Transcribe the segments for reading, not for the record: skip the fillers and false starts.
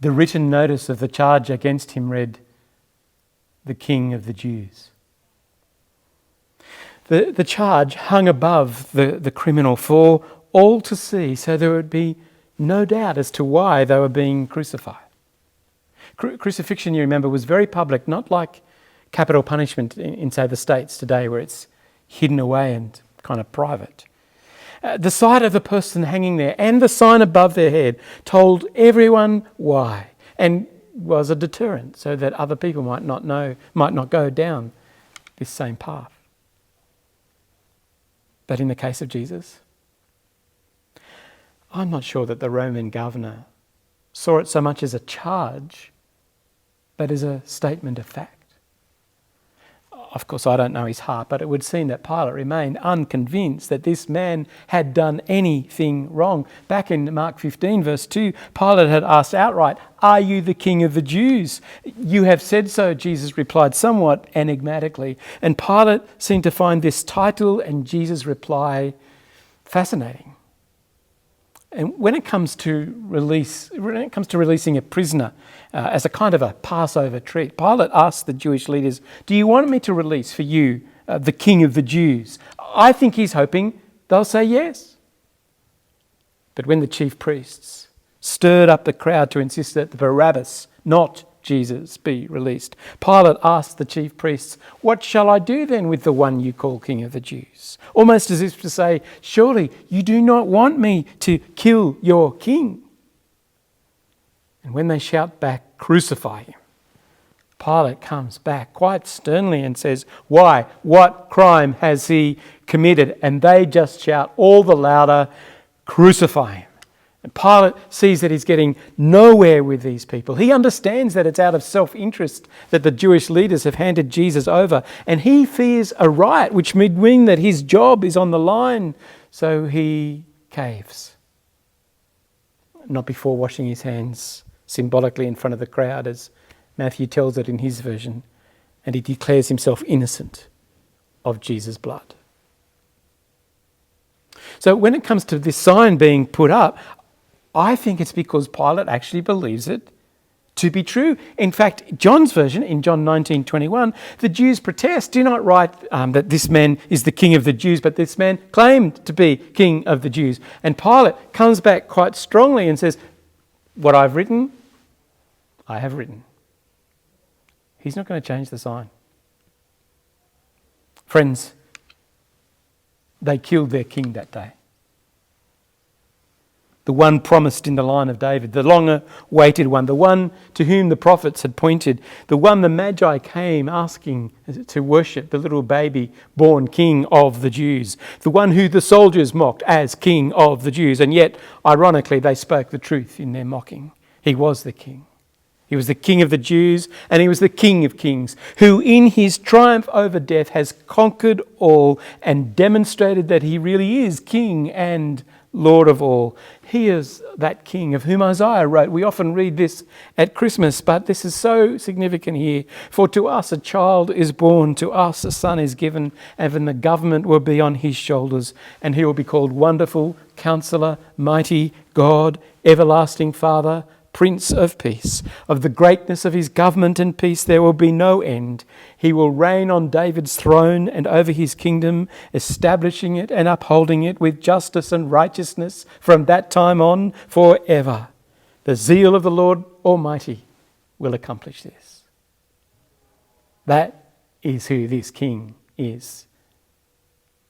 The written notice of the charge against him read, "The King of the Jews." The charge hung above the criminal for all to see, so there would be no doubt as to why they were being crucified. Crucifixion, you remember, was very public, not like capital punishment in say, the States today, where it's hidden away and kind of private. The sight of the person hanging there and the sign above their head told everyone why, and was a deterrent so that other people might not go down this same path. But in the case of Jesus, I'm not sure that the Roman governor saw it so much as a charge, but as a statement of fact. Of course, I don't know his heart, but it would seem that Pilate remained unconvinced that this man had done anything wrong. Back in Mark 15, verse 2, Pilate had asked outright, "Are you the King of the Jews?" "You have said so," Jesus replied somewhat enigmatically. And Pilate seemed to find this title and Jesus' reply fascinating. And when it comes to releasing a prisoner as a kind of a Passover treat, Pilate asked the Jewish leaders, "Do you want me to release for you the King of the Jews?" I think he's hoping they'll say yes. But when the chief priests stirred up the crowd to insist that Barabbas, not Jesus, be released, Pilate asked the chief priests, "What shall I do then with the one you call King of the Jews?" Almost as if to say, "Surely you do not want me to kill your king." And when they shout back, "Crucify him," Pilate comes back quite sternly and says, "Why? What crime has he committed?" And they just shout all the louder, "Crucify him." And Pilate sees that he's getting nowhere with these people. He understands that it's out of self-interest that the Jewish leaders have handed Jesus over, and he fears a riot, which would mean that his job is on the line. So he caves. Not before washing his hands symbolically in front of the crowd, as Matthew tells it in his version, and he declares himself innocent of Jesus' blood. So when it comes to this sign being put up, I think it's because Pilate actually believes it to be true. In fact, John's version, in John 19:21, the Jews protest, "Do not write that this man is the King of the Jews, but this man claimed to be King of the Jews." And Pilate comes back quite strongly and says, "What I've written, I have written." He's not going to change the sign. Friends, they killed their king that day. The one promised in the line of David, the long-awaited one, the one to whom the prophets had pointed, the one the Magi came asking to worship, the little baby born King of the Jews, the one who the soldiers mocked as King of the Jews, and yet, ironically, they spoke the truth in their mocking. He was the King. He was the King of the Jews, and he was the King of Kings, who in his triumph over death has conquered all and demonstrated that he really is King and Lord of all. He is that King of whom Isaiah wrote. We often read this at Christmas, but this is so significant here. "For to us a child is born, to us a son is given, and the government will be on his shoulders, and he will be called Wonderful, Counselor, Mighty God, Everlasting Father, Prince of Peace. Of the greatness of his government and peace there will be no end. He will reign on David's throne and over his kingdom, establishing it and upholding it with justice and righteousness from that time on forever. The zeal of the Lord Almighty will accomplish this." That is who this King is,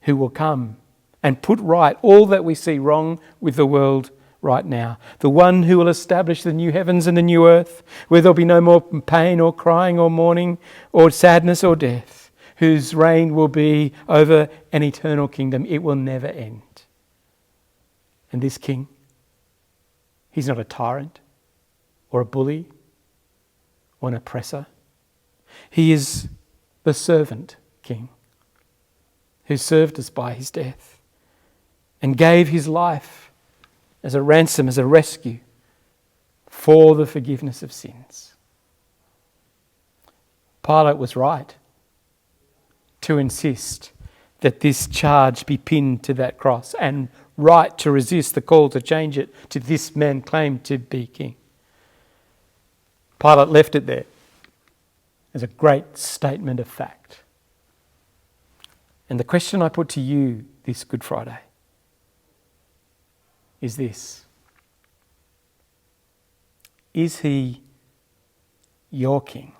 who will come and put right all that we see wrong with the world right now. The one who will establish the new heavens and the new earth, where there'll be no more pain or crying or mourning or sadness or death, whose reign will be over an eternal kingdom. It will never end. And this King, he's not a tyrant or a bully or an oppressor. He is the servant King who served us by his death and gave his life as a ransom, as a rescue for the forgiveness of sins. Pilate was right to insist that this charge be pinned to that cross, and right to resist the call to change it to "this man claimed to be king." Pilate left it there as a great statement of fact. And the question I put to you this Good Friday is this: is he your king?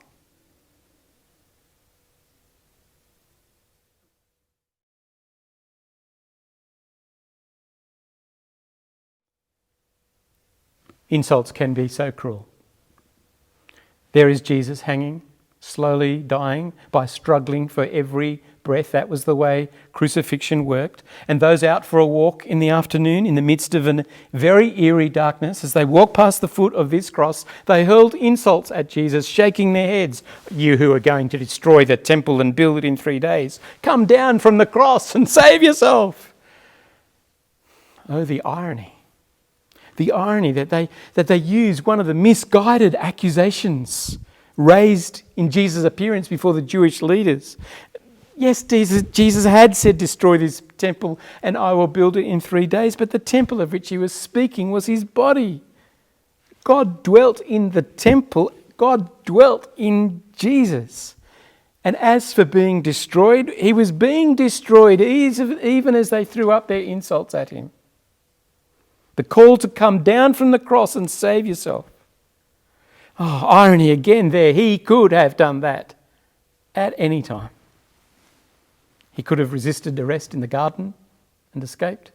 Insults can be so cruel. There is Jesus hanging, slowly dying by struggling for every breath. That was the way crucifixion worked. And those out for a walk in the afternoon in the midst of a very eerie darkness, as they walked past the foot of this cross, they hurled insults at Jesus, shaking their heads. You who are going to destroy the temple and build it in 3 days, come down from the cross and save yourself. Oh, the irony. The irony that they use one of the misguided accusations raised in Jesus' appearance before the Jewish leaders. Yes, Jesus had said, destroy this temple and I will build it in 3 days, but the temple of which he was speaking was his body. God dwelt in the temple. God dwelt in Jesus. And as for being destroyed, he was being destroyed even as they threw up their insults at him. The call to come down from the cross and save yourself. Oh, irony again there. He could have done that at any time. He could have resisted arrest in the garden and escaped.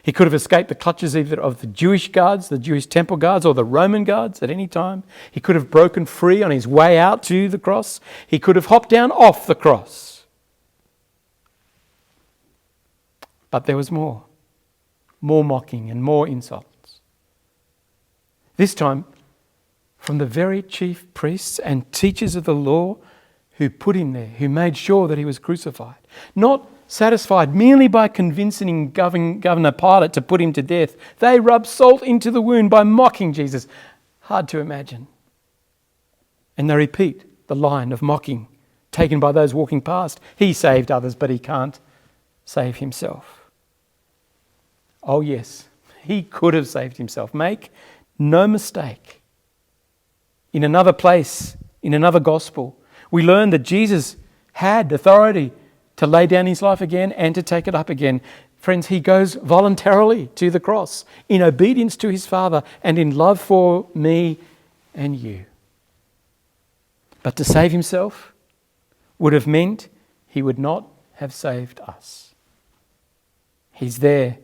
He could have escaped the clutches either of the Jewish guards, the Jewish temple guards, or the Roman guards at any time. He could have broken free on his way out to the cross. He could have hopped down off the cross. But there was more mocking and more insults. This time from the very chief priests and teachers of the law who put him there, who made sure that he was crucified. Not satisfied merely by convincing Governor Pilate to put him to death, they rubbed salt into the wound by mocking Jesus. Hard to imagine. And they repeat the line of mocking taken by those walking past. He saved others, but he can't save himself. Oh yes, he could have saved himself. Make no mistake. In another place, in another gospel, we learn that Jesus had authority to lay down his life again and to take it up again. Friends, he goes voluntarily to the cross in obedience to his Father and in love for me and you. But to save himself would have meant he would not have saved us. He's there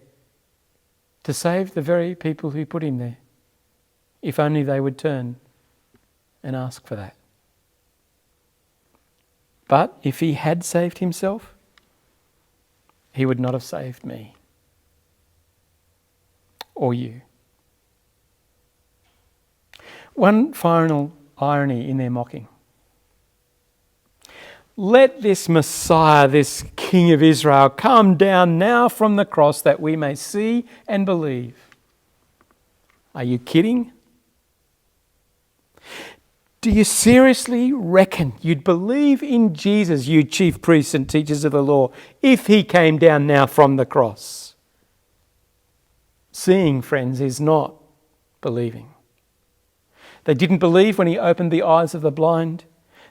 to save the very people who put him there, if only they would turn and ask for that. But if he had saved himself, he would not have saved me or you. One final irony in their mocking. Let this Messiah, this King of Israel, come down now from the cross that we may see and believe. Are you kidding? Do you seriously reckon you'd believe in Jesus, you chief priests and teachers of the law, if he came down now from the cross? Seeing, friends, is not believing. They didn't believe when he opened the eyes of the blind.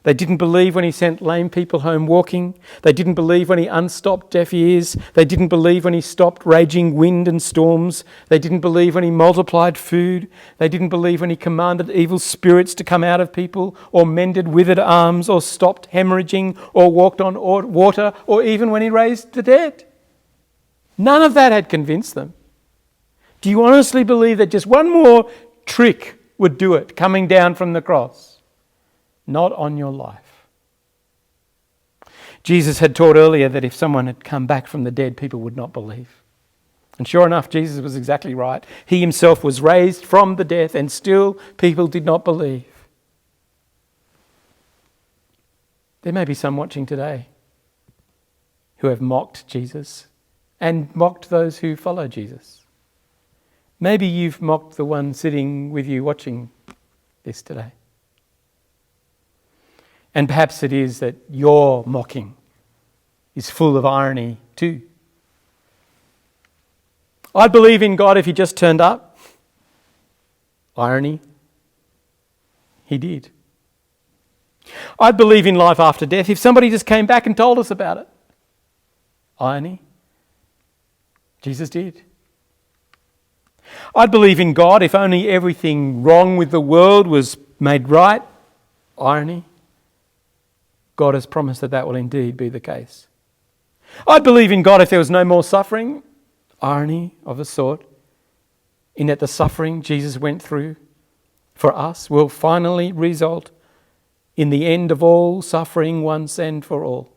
They didn't believe when he sent lame people home walking. They didn't believe when he unstopped deaf ears. They didn't believe when he stopped raging wind and storms. They didn't believe when he multiplied food. They didn't believe when he commanded evil spirits to come out of people, or mended withered arms, or stopped hemorrhaging, or walked on water, or even when he raised the dead. None of that had convinced them. Do you honestly believe that just one more trick would do it, coming down from the cross? Not on your life. Jesus had taught earlier that if someone had come back from the dead, people would not believe. And sure enough, Jesus was exactly right. He himself was raised from the death, and still people did not believe. There may be some watching today who have mocked Jesus and mocked those who follow Jesus. Maybe you've mocked the one sitting with you watching this today. And perhaps it is that your mocking is full of irony too. I'd believe in God if he just turned up. Irony. he did. I'd believe in life after death if somebody just came back and told us about it. Irony. Jesus did. I'd believe in God if only everything wrong with the world was made right. Irony. God has promised that that will indeed be the case. I'd believe in God if there was no more suffering. Irony of a sort, in that the suffering Jesus went through for us will finally result in the end of all suffering once and for all.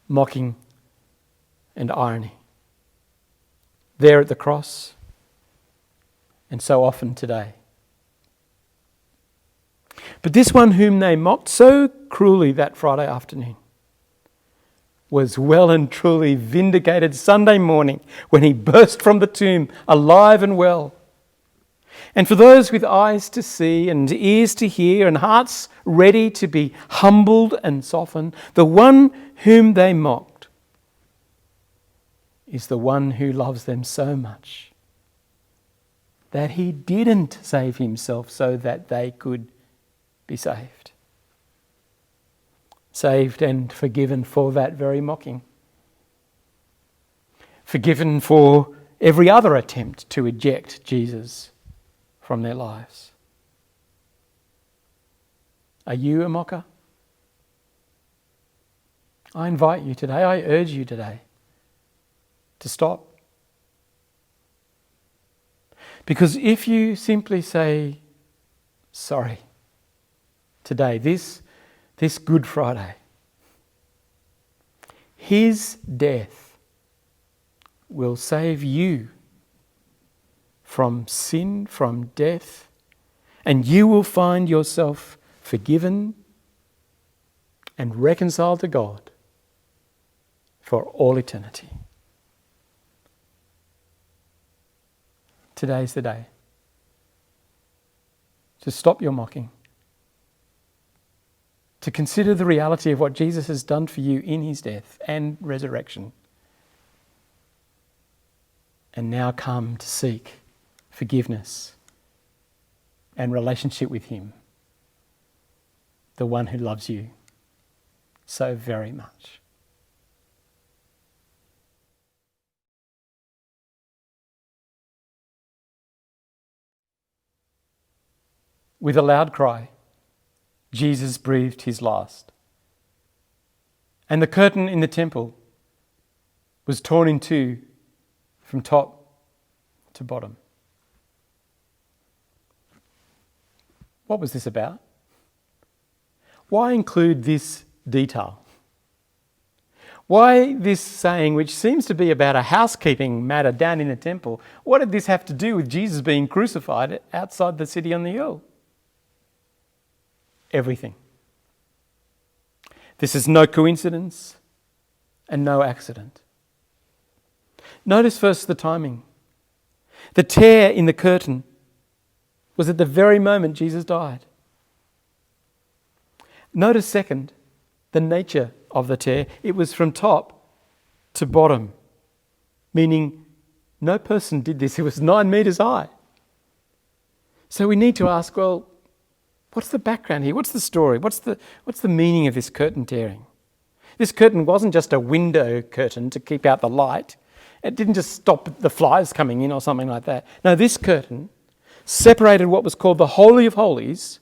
Mocking and irony. There at the cross, and so often today. But this one whom they mocked so cruelly that Friday afternoon was well and truly vindicated Sunday morning when he burst from the tomb alive and well. And for those with eyes to see and ears to hear and hearts ready to be humbled and softened, the one whom they mocked is the one who loves them so much that he didn't save himself so that they could be saved. Saved and forgiven for that very mocking. Forgiven for every other attempt to eject Jesus from their lives. Are you a mocker? I invite you today, I urge you today to stop. Because if you simply say, sorry, today, this Good Friday, his death will save you from sin, from death, and you will find yourself forgiven and reconciled to God for all eternity. Today's the day to stop your mocking, to consider the reality of what Jesus has done for you in his death and resurrection, and now come to seek forgiveness and relationship with him, the one who loves you so very much. With a loud cry, Jesus breathed his last. And the curtain in the temple was torn in two from top to bottom. What was this about? Why include this detail? Why this saying, which seems to be about a housekeeping matter down in the temple? What did this have to do with Jesus being crucified outside the city on the hill? Everything. This is no coincidence and no accident. Notice first the timing. The tear in the curtain was at the very moment Jesus died. Notice second, the nature of the tear. It was from top to bottom, meaning no person did this. It was 9 meters high. So we need to ask, well, what's the background here? What's the story? What's the meaning of this curtain tearing? This curtain wasn't just a window curtain to keep out the light. It didn't just stop the flies coming in or something like that. No, this curtain separated what was called the Holy of Holies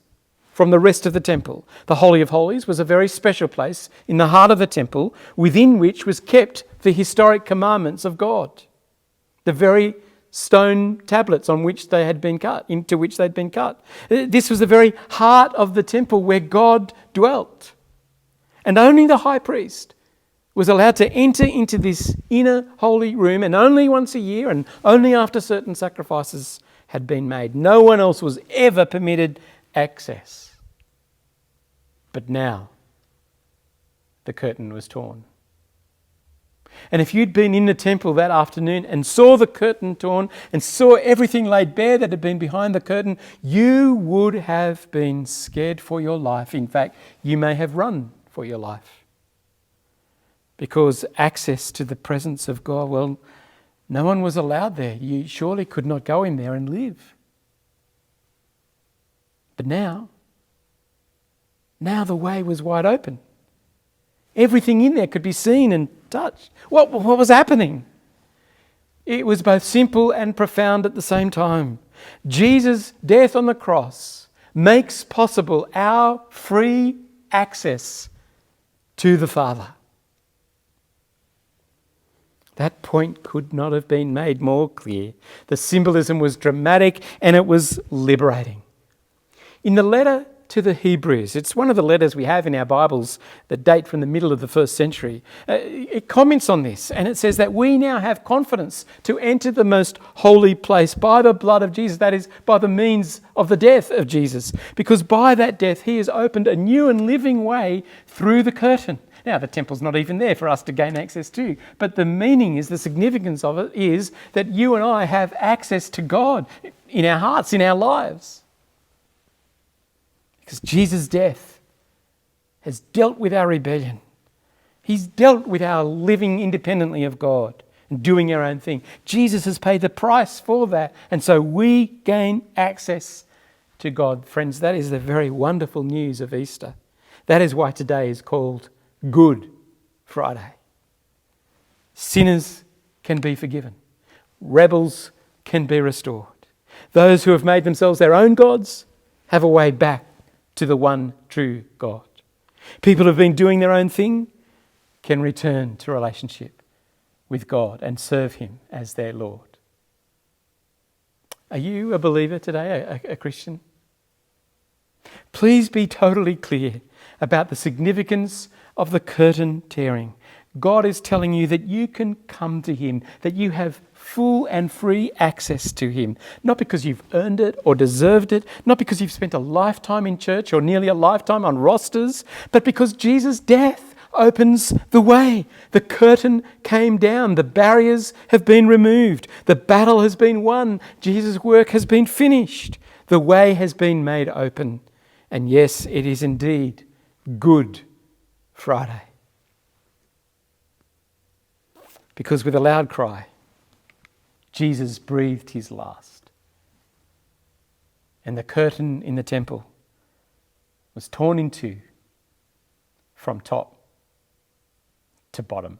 from the rest of the temple. The Holy of Holies was a very special place in the heart of the temple within which was kept the historic commandments of God. The very stone tablets on which they had been cut, into which they'd been cut. This was the very heart of the temple where God dwelt. And only the high priest was allowed to enter into this inner holy room, and only once a year and only after certain sacrifices had been made. No one else was ever permitted access. But now the curtain was torn. And if you'd been in the temple that afternoon and saw the curtain torn and saw everything laid bare that had been behind the curtain, you would have been scared for your life. In fact, you may have run for your life. Because access to the presence of God, well, no one was allowed there. You surely could not go in there and live. But now the way was wide open. Everything in there could be seen and touched. What was happening? It was both simple and profound at the same time. Jesus' death on the cross makes possible our free access to the Father. That point could not have been made more clear. The symbolism was dramatic and it was liberating. In the letter to the Hebrews, it's one of the letters we have in our Bibles that date from the middle of the first century. It comments on this and it says that we now have confidence to enter the most holy place by the blood of Jesus, that is, by the means of the death of Jesus, because by that death he has opened a new and living way through the curtain. Now, the temple's not even there for us to gain access to, but the meaning is, the significance of it is that you and I have access to God in our hearts, in our lives. Because Jesus' death has dealt with our rebellion. He's dealt with our living independently of God and doing our own thing. Jesus has paid the price for that, and so we gain access to God. Friends, that is the very wonderful news of Easter. That is why today is called Good Friday. Sinners can be forgiven. Rebels can be restored. Those who have made themselves their own gods have a way back to the one true God. People who have been doing their own thing can return to relationship with God and serve him as their Lord. Are you a believer today, a Christian? Please be totally clear about the significance of the curtain tearing. God is telling you that you can come to him, that you have full and free access to him, not because you've earned it or deserved it, not because you've spent a lifetime in church or nearly a lifetime on rosters, but because Jesus' death opens the way. The curtain came down. The barriers have been removed. The battle has been won. Jesus' work has been finished. The way has been made open. And yes, it is indeed Good Friday. Because with a loud cry, Jesus breathed his last. And the curtain in the temple was torn in two from top to bottom.